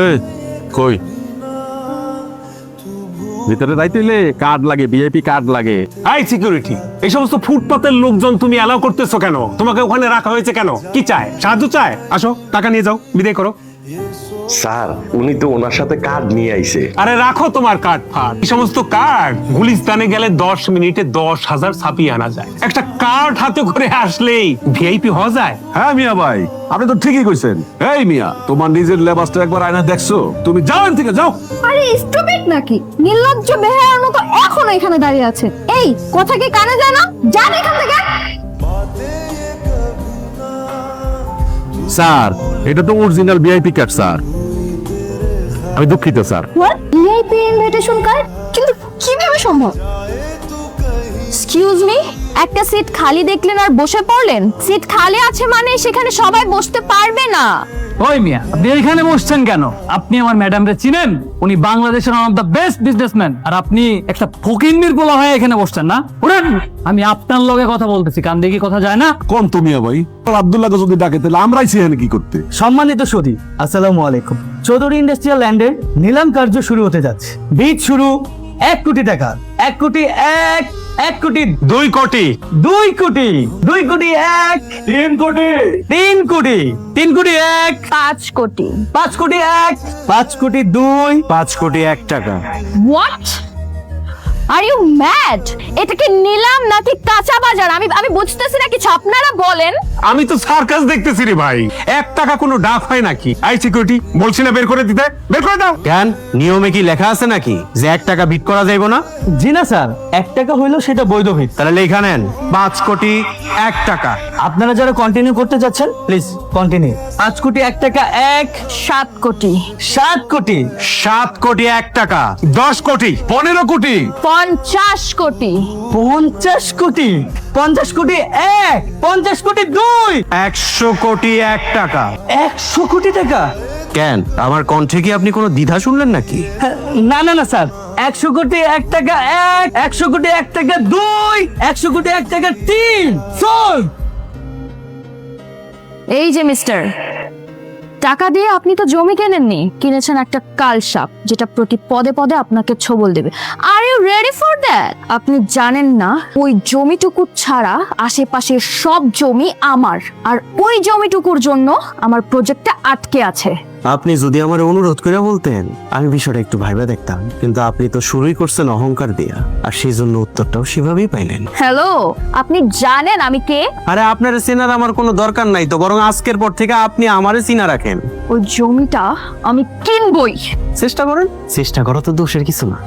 এই কই ভিতরে যাইতে হইলে কার্ড লাগে, ভিআইপি কার্ড লাগে। আই সিকিউরিটি, এই সমস্ত ফুটপাতের লোকজন তুমি অ্যালাউ করতেছো কেন? তোমাকে ওখানে রাখা হয়েছে কেন? কি চায়? সাহায্য চায়? আসো, টাকা নিয়ে যাও, বিদায় করো। স্যার উনি তো ওনার সাথে কার্ড নিয়ে আইছে। আরে রাখো তোমার কার্ড ফার্ড। এই সমস্ত কার্ড গুলিস্তানে গেলে 10 মিনিটে 10,000 ছাপিয়ে আনা যায়। একটা কার্ড হাতে করে আসলেই ভিআইপি হওয়া যায়। হ্যাঁ মিয়া ভাই, আপনি তো ঠিকই কইছেন। এই মিয়া, তোমার নিজের লেবাসটা একবার আয়না দেখছো? তুমি যাও এখান থেকে, যাও। আরে স্টুপিড নাকি, নির্লজ্জ বেহায়ার মতো এখনো এখানে দাঁড়িয়ে আছে। এই কথা কি কানে যায় না? যান এখান থেকে। স্যার, এটা তো অরিজিনাল ভিআইপি কার্ড স্যার। আমি দুঃখিত sir. What? VIP invitation card? কিন্তু কিভাবে সম্ভব? এক্সকিউজ মি, একটা সিট খালি দেখলেন আর বসে পড়লেন? সিট খালি আছে মানে সেখানে সবাই বসতে পারবে না। ওই মিয়া, আপনি এখানে বসছেন কেন? আপনি আমার ম্যাডামরে চিনেন? উনি বাংলাদেশের one of the best businessman, আর আপনি একটা ফকিন্নির পোলা হয়ে এখানে বসছেন না? উঠেন, আমি আপনার লগে কথা বলতেছি। কান দিয়ে কি কথা যায় না? কোন তুমি ভাই? আব্দুল্লাহকে যদি ডাকে তাহলে আমরাই সেখানে কি করতে? সম্মানিত সদী, আসসালামু আলাইকুম। চৌধুরী ইন্ডাস্ট্রিয়াল ল্যান্ডের নিলাম কার্য শুরু হতে যাচ্ছে। বিড শুরু 1 কোটি টাকা। 1 কোটি 1 কোটি 2 কোটি 2 কোটি 2 কোটি 1 3 কোটি 3 কোটি 3 কোটি 1 5 কোটি। 5 কোটি 1 5 কোটি 2 5 কোটি 1 টাকা। হোয়াট? Are you mad? এটা কি নিলাম নাকি কাঁচা বাজার? আমি বুঝতেছি না কিছু, আপনারা বলেন। আমি তো সার্কাস দেখতেছি রে ভাই। 1 টাকা কোনো ডাক হয় নাকি? আই সিকিউরিটি, বলছি না বের করে দিতে, বের করে দাও। কেন, নিয়মে কি লেখা আছে নাকি যে 1 টাকা বিট করা যাইব না? জি না স্যার, 1 টাকা হইলেও সেটা বৈধ ভিত। তাহলে লেখা নেন 5 কোটি 1 টাকা। আপনারা যারা কন্টিনিউ করতে যাচ্ছেন প্লিজ কন্টিনিউ। 5 কোটি 1 টাকা 1 7 কোটি 7 কোটি 7 কোটি 1 টাকা। 10 কোটি 15 কোটি 50 কোটি 50 কোটি 50 কোটি 1 50 কোটি 2 100 কোটি 1 টাকা। 100 কোটি টাকা। কেন, আমার কণ্ঠে কি আপনি কোনো দ্বিধা শুনলেন নাকি? না না না স্যার, 100 কোটি 1 টাকা 1 100 কোটি 1 টাকা 2 100 কোটি 1 টাকা 3 সোল্ড। এই যে মিস্টার, টাকা দিয়ে আপনি তো জমি কেনেননি, কিনেছেন একটা কালসাপ যেটা প্রতি পদে পদে আপনাকে ছোবল দেবে। Are you ready for that? আপনি জানেন না ওই জমিটুকু ছাড়া আশেপাশের সব জমি আমার, আর ওই জমিটুকুর জন্য আমার প্রজেক্টটা আটকে আছে। আপনি যদি আমার অনুরোধ করে বলতেন আমি বিষয়টা একটু ভাইবা দেখতাম, কিন্তু আপনি তো শুরুই করছেন অহংকার দিয়া, আর সেই জন্য উত্তরটাও সেভাবেই পাইলেন। হ্যালো, আপনি জানেন আমি কে? আরে আপনার চেনার আমার কোনো দরকার নাই তো, বরং আজকের পর থেকে আপনি আমারে চিনা রাখেন। ওই জমিটা আমি কিনবই। চেষ্টা করেন, চেষ্টা করা তো দোষের কিছু না।